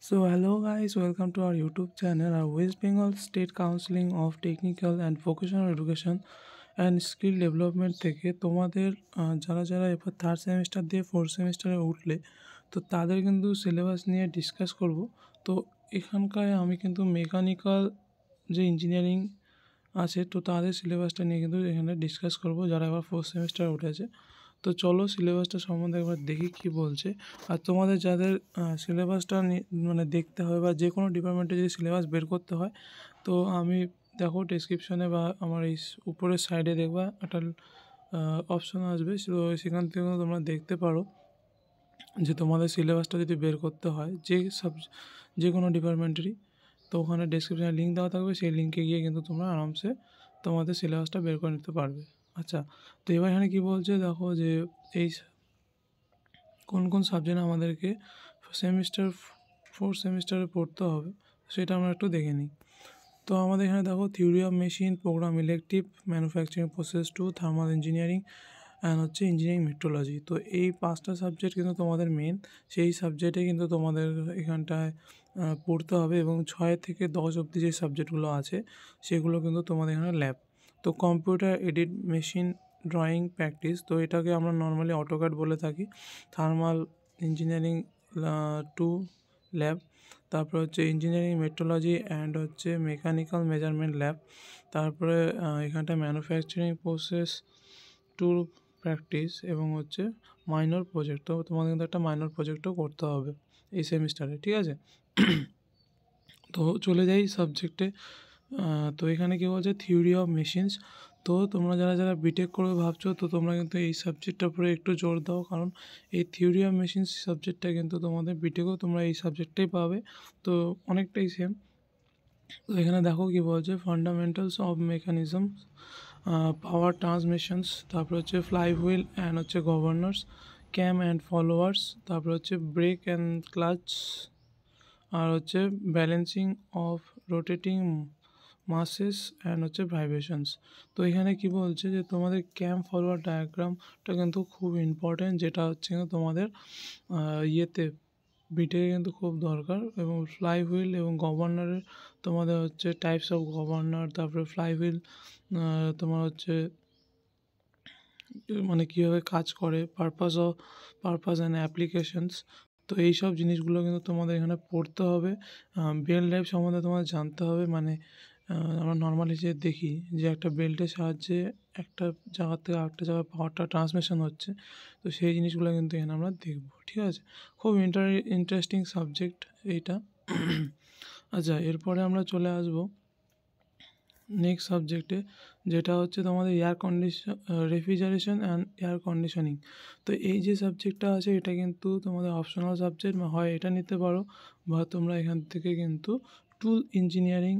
So hello guys, welcome to our YouTube channel. Our West Bengal State Council of Technical and Vocational Education and Skill Development থেকে তোমাদের যারা এবার third semester দিয়ে fourth সেমিস্টারে উঠলে তো তাদের কিন্তু সিলেবাস নিয়ে ডিসকাস করব। তো এখানকায় আমি কিন্তু মেকানিক্যাল যে ইঞ্জিনিয়ারিং আছে তো তাদের সিলেবাসটা নিয়ে কিন্তু এখানে ডিসকাস করব, যারা এবার ফোর্থ সেমিস্টারে উঠেছে। তো চলো সিলেবাসটা সম্বন্ধে একবার দেখি কী বলছে। আর তোমাদের যাদের সিলেবাসটা মানে দেখতে হবে বা যে কোনো ডিপার্টমেন্টে যদি সিলেবাস বের করতে হয়, তো আমি দেখো ডেসক্রিপশনে বা আমার এই উপরের সাইডে দেখবা একটা অপশন আসবে, তো সেখান থেকে তোমরা দেখতে পারো যে তোমাদের সিলেবাসটা যদি বের করতে হয় যে কোনো ডিপার্টমেন্টেরই, তো ওখানে ডেসক্রিপশনে লিঙ্ক দেওয়া থাকবে, সেই লিঙ্কে গিয়ে কিন্তু তোমরা আরামসে তোমাদের সিলেবাসটা বের করে নিতে পারবে। আচ্ছা, তো এবার এখানে কী বলছে দেখো যে এই কোন কোন সাবজেক্ট আমাদেরকে ফোর্থ সেমিস্টারে পড়তে হবে সেটা আমরা একটু দেখে নিই। তো আমাদের এখানে দেখো theory of machine, program elective, manufacturing process 2, thermal engineering and engineering metrology. তো এই 5টা সাবজেক্ট কিন্তু তোমাদের মেন, সেই সাবজেক্টে কিন্তু তোমাদের এখানটায় পড়তে হবে, এবং 6 থেকে 10 অবধি যে সাবজেক্টগুলো আছে সেগুলো কিন্তু তোমাদের এখানে ল্যাব। তো computer edit, machine drawing practice, তো এটাকে আমরা নর্মালি অটোক্যাড বলে থাকি। থার্মাল ইঞ্জিনিয়ারিং 2 ল্যাব, তারপরে engineering metrology and mechanical measurement lab. তারপরে এখানটা ম্যানুফ্যাকচারিং প্রসেস 2 প্র্যাকটিস, এবং মাইনর প্রজেক্ট। তো তোমাদের কিন্তু একটা মাইনর প্রজেক্টও করতে হবে এই সেমিস্টারে, ঠিক আছে? তো চলে যাই সাবজেক্টে। তো এখানে কী বলছে থিওরি অফ মেশিনস। তো তোমরা যারা বিটেক করবে ভাবছো, তো তোমরা কিন্তু এই সাবজেক্টটার উপরে একটু জোর দাও, কারণ এই থিওরি অফ মেশিনস সাবজেক্টটা কিন্তু তোমাদের বিটেকেও তোমরা এই সাবজেক্টটাই পাবে, তো অনেকটাই সেম। তো এখানে দেখো কী বলছে fundamentals of mechanism, power transmissions, তারপর flywheel and governors, cam and followers, তারপর ব্রেক অ্যান্ড ক্লাচ, আর balancing of rotating masses and vibrations. তো এখানে কি বলছে যে তোমাদের ক্যাম ফলোয়ার ডায়াগ্রামটা কিন্তু খুব ইম্পর্টেন্ট, যেটা কিন্তু তোমাদের ইয়েতে বিটেকে কিন্তু খুব দরকার। এবং ফ্লাই হুইল এবং গভর্নরের তোমাদের টাইপস অফ গভর্নর, তারপরে ফ্লাই হুইল তোমার মানে কীভাবে কাজ করে, পারপাস অ্যান্ড অ্যাপ্লিকেশনস। তো এই সব জিনিসগুলো কিন্তু তোমাদের এখানে পড়তে হবে। বেল ড্রাইভ সম্বন্ধে তোমার জানতে হবে, মানে আমরা নর্মালি যে দেখি যে একটা বেল্টের সাহায্যে একটা জায়গা থেকে আরেকটা জায়গায় পাওয়ারটা ট্রান্সমিশন হচ্ছে, তো সেই জিনিসগুলো কিন্তু এখানে আমরা দেখব, ঠিক আছে? খুব ইন্টারেস্টিং সাবজেক্ট এইটা। আচ্ছা, এরপরে আমরা চলে আসবো নেক্সট সাবজেক্টে, যেটা তোমাদের রেফ্রিজারেশন অ্যান্ড এয়ার কন্ডিশনিং। তো এই যে সাবজেক্টটা আছে এটা কিন্তু তোমাদের অপশনাল সাবজেক্ট, হয় এটা নিতে পারো, বা তোমরা এখান থেকে কিন্তু টুল ইঞ্জিনিয়ারিং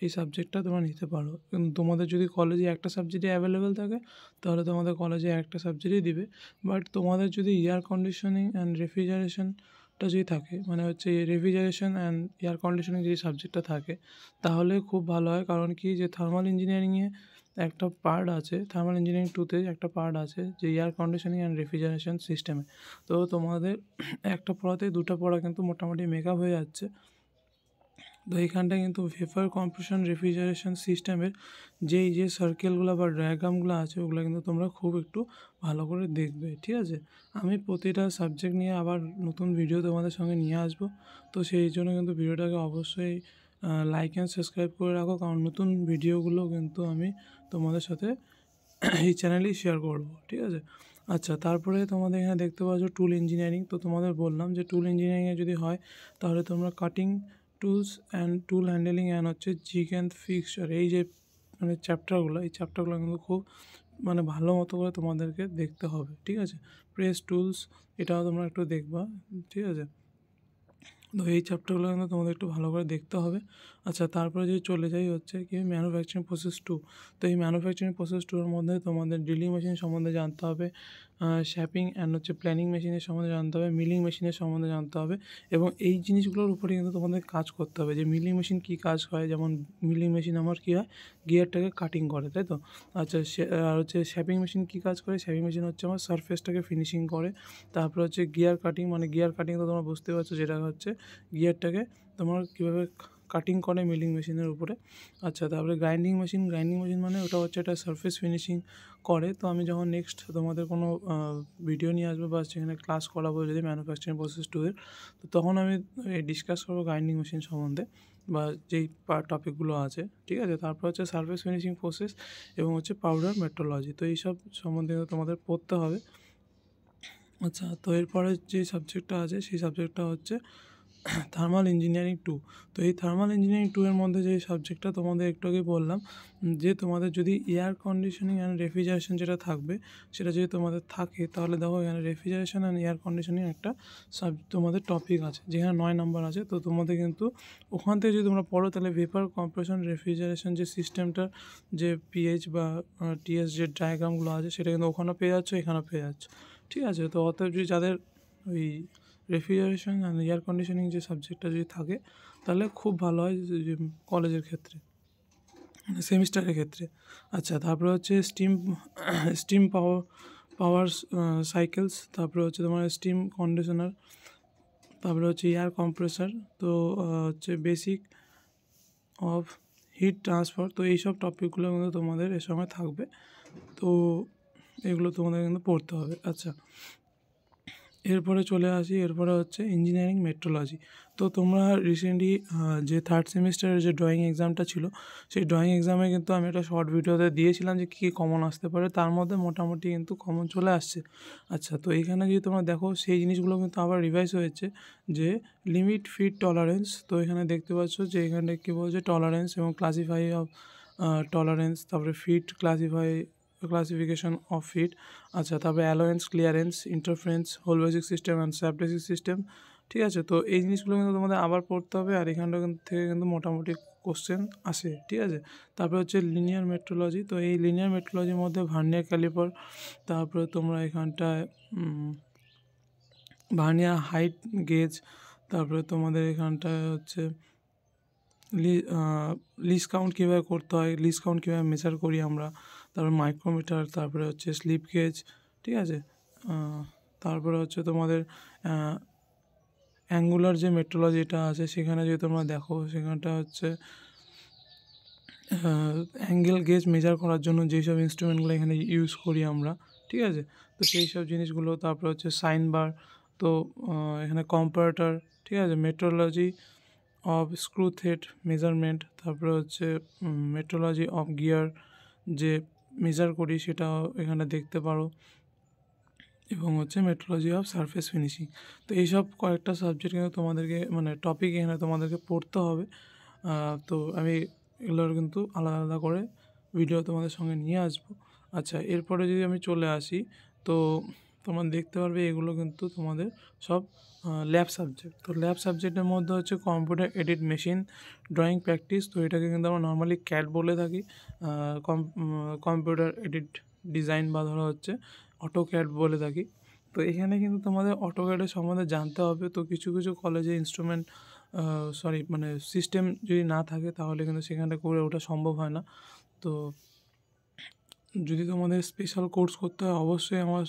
এই সাবজেক্টটা তোমরা নিতে পারো। কিন্তু তোমাদের যদি কলেজে একটা সাবজেক্টই অ্যাভেলেবেল থাকে তাহলে তোমাদের কলেজে একটা সাবজেক্টই দিবে। বাট তোমাদের যদি এয়ার কন্ডিশনিং অ্যান্ড রেফ্রিজারেশনটা যদি থাকে, মানে রেফ্রিজারেশন অ্যান্ড এয়ার কন্ডিশনিং যদি সাবজেক্টটা থাকে তাহলে খুব ভালো হয়। কারণ কি যে থার্মাল ইঞ্জিনিয়ারিংয়ে একটা পার্ট আছে, থার্মাল ইঞ্জিনিয়ারিং 2তে একটা পার্ট আছে যে এয়ার কন্ডিশনিং অ্যান্ড রেফ্রিজারেশন সিস্টেমে। তো তোমাদের একটা পড়াতে দুটো পড়া কিন্তু মোটামুটি মেকআপ হয়ে যাচ্ছে। তো এইখানটায় কিন্তু ভেপার কম্প্রেশন রেফ্রিজারেশন সিস্টেমের যে সার্কেলগুলো বা ডায়াগ্রামগুলো আছে ওগুলো কিন্তু তোমরা খুব একটু ভালো করে দেখবে, ঠিক আছে? আমি প্রতিটা সাবজেক্ট নিয়ে আবার নতুন ভিডিও তোমাদের সঙ্গে নিয়ে আসবো, তো সেই জন্য কিন্তু ভিডিওটাকে অবশ্যই লাইক অ্যান্ড সাবস্ক্রাইব করে রাখো, কারণ নতুন ভিডিওগুলো কিন্তু আমি তোমাদের সাথে এই চ্যানেলেই শেয়ার করব, ঠিক আছে? আচ্ছা, তারপরে তোমাদের এখানে দেখতে পাচ্ছ টুল ইঞ্জিনিয়ারিং। তো তোমাদের বললাম যে টুল ইঞ্জিনিয়ারিংয়ে যদি হয় তাহলে তোমরা cutting tools and tool handling and jig and fixture, এই যে মানে এই চ্যাপ্টারগুলো কিন্তু খুব মানে ভালো মতো করে তোমাদেরকে দেখতে হবে, ঠিক আছে? প্রেস টুলস, এটাও তোমরা একটু দেখবা, ঠিক আছে? তো এই চ্যাপ্টারগুলো কিন্তু তোমাদের একটু ভালো করে দেখতে হবে। আচ্ছা, তারপরে যদি চলে যাই কি ম্যানুফ্যাকচারিং প্রসেস 2। তো এই ম্যানুফ্যাকচারিং প্রসেস 2 এর মধ্যে তোমাদের ড্রিলিং মেশিন সম্বন্ধে জানতে হবে, শ্যাপিং অ্যান্ড হচ্ছে প্ল্যানিং মেশিনের সম্বন্ধে জানতে হবে, মিলিং মেশিনের সম্বন্ধে জানতে হবে এবং এই জিনিসগুলোর উপরে কিন্তু তোমাদের কাজ করতে হবে যে মিলিং মেশিন কী কাজ হয়। যেমন মিলিং মেশিন আমার কী হয়, গিয়ারটাকে কাটিং করে, তাই তো। আচ্ছা, আর হচ্ছে শ্যাপিং মেশিন কী কাজ করে, শ্যাপিং মেশিন হচ্ছে আমার সারফেসটাকে ফিনিশিং করে। তারপরে হচ্ছে গিয়ার কাটিং, মানে গিয়ার কাটিং তো তোমরা বুঝতে পারছো, যেটা হচ্ছে গিয়ারটাকে তোমার কীভাবে কাটিং করে মিলিং মেশিনের উপরে। আচ্ছা, তারপরে গ্রাইন্ডিং মেশিন, গ্রাইন্ডিং মেশিন মানে ওটা হচ্ছে একটা সারফেস ফিনিশিং করে। তো আমি যখন নেক্সট তোমাদের কোনো ভিডিও নিয়ে আসবো বা সেখানে ক্লাস করাবো যদি ম্যানুফ্যাকচারিং প্রসেস 2 এর, তো তখন আমি ডিসকাস করবো গ্রাইন্ডিং মেশিন সম্বন্ধে বা যেই টপিকগুলো আছে, ঠিক আছে। তারপর হচ্ছে সারফেস ফিনিশিং প্রসেস এবং হচ্ছে পাউডার মেট্রোলজি, তো এইসব সম্বন্ধে তোমাদের পড়তে হবে। আচ্ছা, তো এরপরে যে সাবজেক্টটা আছে সেই সাবজেক্টটা হচ্ছে থার্মাল ইঞ্জিনিয়ারিং 2। তো এই থার্মাল ইঞ্জিনিয়ারিং 2 এর মধ্যে যে সাবজেক্টটা তোমাদের একটু আগে বললাম, যে তোমাদের যদি এয়ার কন্ডিশনিং অ্যান্ড রেফ্রিজারেশন যেটা থাকবে, সেটা যদি তোমাদের থাকে তাহলে দেখো এখানে রেফ্রিজারেশন অ্যান্ড এয়ার কন্ডিশনিং একটা তোমাদের টপিক আছে যেখানে 9 নাম্বার আছে। তো তোমাদের কিন্তু ওখান থেকে যদি তোমরা পড়ো তাহলে ভেপার কম্প্রেশন রেফ্রিজারেশন যে সিস্টেমটার যে পিএইচ বা টিএস যে ডায়াগ্রামগুলো আছে সেটা কিন্তু ওখানেও পেয়ে যাচ্ছ, এখানেও পেয়ে যাচ্ছ, ঠিক আছে। তো অতএব যদি যাদের ওই রেফ্রিজারেশন অ্যান্ড এয়ার কন্ডিশনিং যে সাবজেক্টটা যদি থাকে তাহলে খুব ভালো হয় যে কলেজের ক্ষেত্রে, সেমিস্টারের ক্ষেত্রে। আচ্ছা, তারপরে হচ্ছে স্টিম পাওয়ার সাইকেলস, তারপরে হচ্ছে তোমার স্টিম কন্ডিশনার, তারপরে হচ্ছে এয়ার কম্প্রেসার, তো হচ্ছে বেসিক অফ হিট ট্রান্সফার। তো এইসব টপিকগুলো কিন্তু তোমাদের এর সময় থাকবে, তো এগুলো তোমাদের কিন্তু পড়তে হবে। আচ্ছা, এরপরে চলে আসি, এরপরে হচ্ছে ইঞ্জিনিয়ারিং মেট্রোলজি। তো তোমরা রিসেন্টলি যে থার্ড সেমিস্টারের যে ড্রয়িং এক্সামটা ছিল, সেই ড্রয়িং এক্সামে কিন্তু আমি একটা শর্ট ভিডিওতে দিয়েছিলাম যে কী কমন আসতে পারে, তার মধ্যে মোটামুটি কিন্তু কমন চলে আসছে। আচ্ছা, তো এইখানে যদি তোমরা দেখো সেই জিনিসগুলো কিন্তু আবার রিভাইজ হয়েছে, যে লিমিট ফিট টলারেন্স। তো এখানে দেখতে পাচ্ছ যে এখানে কী বলছে, টলারেন্স এবং ক্লাসিফাই অফ টলারেন্স, তারপরে ফিট ক্লাসিফিকেশন অফ ফিট। আচ্ছা, তারপরে allowance, clearance, interference, hole basic system and sub basic system, ঠিক আছে। তো এই জিনিসগুলো কিন্তু তোমাদের আবার পড়তে হবে, আর এখানটা থেকে কিন্তু মোটামুটি কোশ্চেন আসে, ঠিক আছে। তারপরে হচ্ছে লিনিয়ার মেট্রোলজি। তো এই লিনিয়ার মেট্রোলজির মধ্যে ভার্নিয়ার ক্যালিপার, তারপরে তোমরা এখানটায় ভার্নিয়ার হাইট গেজ, তারপরে তোমাদের এখানটায় হচ্ছে লিস্ট কাউন্ট কীভাবে করতে হয়, লিস্ট কাউন্ট কীভাবে মেজার করি আমরা, তারপর মাইক্রোমিটার, তারপরে হচ্ছে স্লিপ গেজ, ঠিক আছে। তারপরে হচ্ছে তোমাদের অ্যাঙ্গুলার যে মেট্রোলজিটা আছে সেখানে যদি তোমরা দেখো, সেখানটা হচ্ছে অ্যাঙ্গেল গেজ মেজার করার জন্য যেসব ইনস্ট্রুমেন্টগুলো এখানে ইউজ করি আমরা, ঠিক আছে। তো সেই সব জিনিসগুলো, তারপরে হচ্ছে সাইন বার, তো এখানে কম্পারেটর, ঠিক আছে। Metrology of screw thread measurement, তারপরে হচ্ছে মেট্রোলজি অফ গিয়ার যে মেজার করি সেটাও এখানে দেখতে পারো, এবং হচ্ছে মেট্রোলজি অফ সারফেস ফিনিশিং। তো এইসব কয়েকটা সাবজেক্ট কিন্তু তোমাদেরকে, মানে টপিক এখানে তোমাদেরকে পড়তে হবে। তো আমি এগুলোর কিন্তু আলাদা আলাদা করে ভিডিও তোমাদের সঙ্গে নিয়ে আসবো। আচ্ছা, এরপরে যদি আমি চলে আসি, তো তোমরা দেখতে পারবে এগুলো কিন্তু তোমাদের সব ল্যাব সাবজেক্ট। তো ল্যাব সাবজেক্টের মধ্যে হচ্ছে computer edit machine drawing practice, তো এটাকে কিন্তু আমরা নর্মালি ক্যাড বলে থাকি, কম্পিউটার এডিট ডিজাইন বা ধরো হচ্ছে অটোক্যাড বলে থাকি। তো এখানে কিন্তু তোমাদের অটোক্যাডের সম্বন্ধে জানতে হবে। তো কিছু কিছু কলেজে ইনস্ট্রুমেন্ট মানে সিস্টেম যদি না থাকে তাহলে কিন্তু সেখানে করে ওঠা সম্ভব হয় না। তো যদি তোমাদের স্পেশাল কোর্স করতে হয় অবশ্যই আমার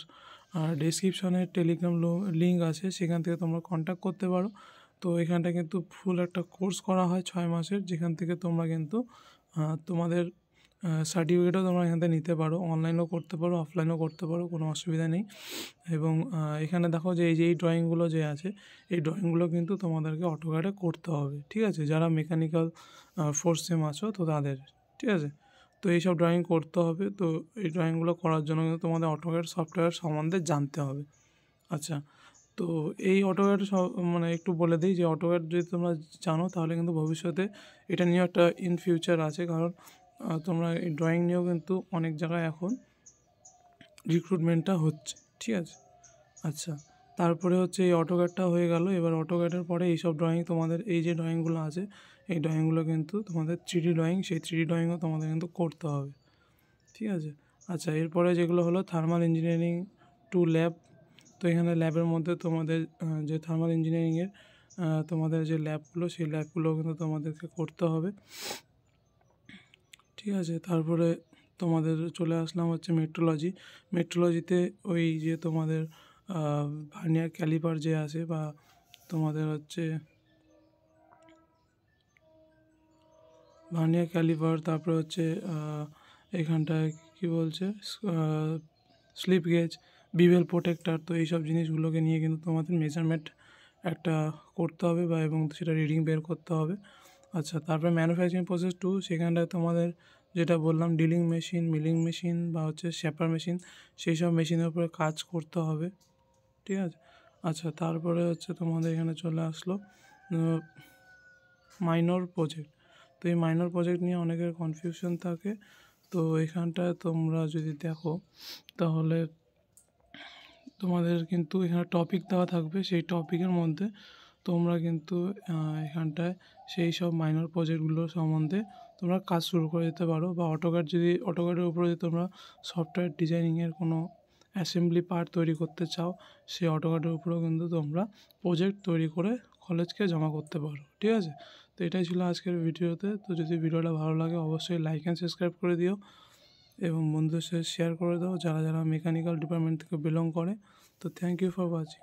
ডেসক্রিপশনে টেলিগ্রাম লিঙ্ক আছে, সেখান থেকে তোমরা কন্ট্যাক্ট করতে পারো। তো এখানটা কিন্তু ফুল একটা কোর্স করা হয় 6 মাসের, যেখান থেকে তোমরা কিন্তু তোমাদের সার্টিফিকেটও তোমরা এখান থেকে নিতে পারো, অনলাইনেও করতে পারো, অফলাইনেও করতে পারো, কোনো অসুবিধা নেই। এবং এখানে দেখো যে এই ড্রয়িংগুলো যে আছে, এই ড্রয়িংগুলো কিন্তু তোমাদেরকে অটোক্যাডে করতে হবে, ঠিক আছে। যারা মেকানিক্যাল ফোর্থ সেম আছো তো তাদের, ঠিক আছে। তো এইসব ড্রয়িং করতে হবে। তো এই ড্রয়িংগুলো করার জন্য কিন্তু তোমাদের অটোক্যাড সফটওয়্যার সম্বন্ধে জানতে হবে। আচ্ছা, তো এই অটোক্যাড মানে একটু বলে দিই যে অটোক্যাড যদি তোমরা জানো তাহলে কিন্তু ভবিষ্যতে এটা নিয়েও একটা ইন ফিউচার আছে, কারণ তোমরা এই ড্রয়িং নিয়েও কিন্তু অনেক জায়গায় এখন রিক্রুটমেন্টটা হচ্ছে, ঠিক আছে। আচ্ছা, তারপরে হচ্ছে এই অটোক্যাডটা হয়ে গেল। এবার অটোক্যাডের পরে এইসব ড্রয়িং তোমাদের, এই যে ড্রয়িংগুলো আছে এই ড্রয়িংগুলো কিন্তু তোমাদের 3D ড্রয়িং, সেই 3D ড্রয়িংও তোমাদের কিন্তু করতে হবে, ঠিক আছে। আচ্ছা, এরপরে যেগুলো হলো থার্মাল ইঞ্জিনিয়ারিং টু ল্যাব। তো এখানে ল্যাবের মধ্যে তোমাদের যে থার্মাল ইঞ্জিনিয়ারিংয়ের তোমাদের যে ল্যাবগুলো, সেই ল্যাবগুলো কিন্তু তোমাদেরকে করতে হবে, ঠিক আছে। তারপরে তোমাদের চলে আসলাম হচ্ছে মেট্রোলজি। মেট্রোলজিতে ওই যে তোমাদের ভার্নিয়ার ক্যালিপার যে আছে, বা তোমাদের হচ্ছে ভার্নিয়ার ক্যালিপার, তারপরে হচ্ছে এখানটায় কী বলছে, স্লিপ গেজ, বিভেল প্রোটেক্টর। তো এইসব জিনিসগুলোকে নিয়ে কিন্তু তোমাদের মেজারমেন্ট একটা করতে হবে, বা এবং সেটা রিডিং বের করতে হবে। আচ্ছা, তারপরে ম্যানুফ্যাকচারিং প্রসেস 2, সেখানটায় তোমাদের যেটা বললাম ডিলিং মেশিন, মিলিং মেশিন বা হচ্ছে শ্যাপার মেশিন, সেই সব মেশিনের উপরে কাজ করতে হবে, ঠিক আছে। আচ্ছা, তারপরে হচ্ছে তোমাদের এখানে চলে আসলো মাইনর প্রজেক্ট। তো এই মাইনর প্রজেক্ট নিয়ে অনেকের কনফিউশন থাকে। তো এখানটায় তোমরা যদি দেখো তাহলে তোমাদের কিন্তু এখানে টপিক দেওয়া থাকবে, সেই টপিকের মধ্যে তোমরা কিন্তু এখানটায় সেই সব মাইনর প্রজেক্টগুলো সম্বন্ধে তোমরা কাজ শুরু করে দিতে পারো। বা অটোক্যাডের উপরে যদি তোমরা সফটওয়্যার ডিজাইনিংয়ের কোনো অ্যাসেম্বলি পার্ট তৈরি করতে চাও, সেই অটোক্যাডের উপরেও কিন্তু তোমরা প্রজেক্ট তৈরি করে কলেজকে জমা করতে পারো, ঠিক আছে। তো এটাই ছিল আজকের ভিডিওতে। তো যদি ভিডিওটা ভালো লাগে অবশ্যই লাইক অ্যান্ড সাবস্ক্রাইব করে দিও, এবং বন্ধুদের সাথে শেয়ার করে দাও যারা যারা মেকানিক্যাল ডিপার্টমেন্ট থেকে বিলং করে। তো থ্যাংক ইউ ফর ওয়াচিং।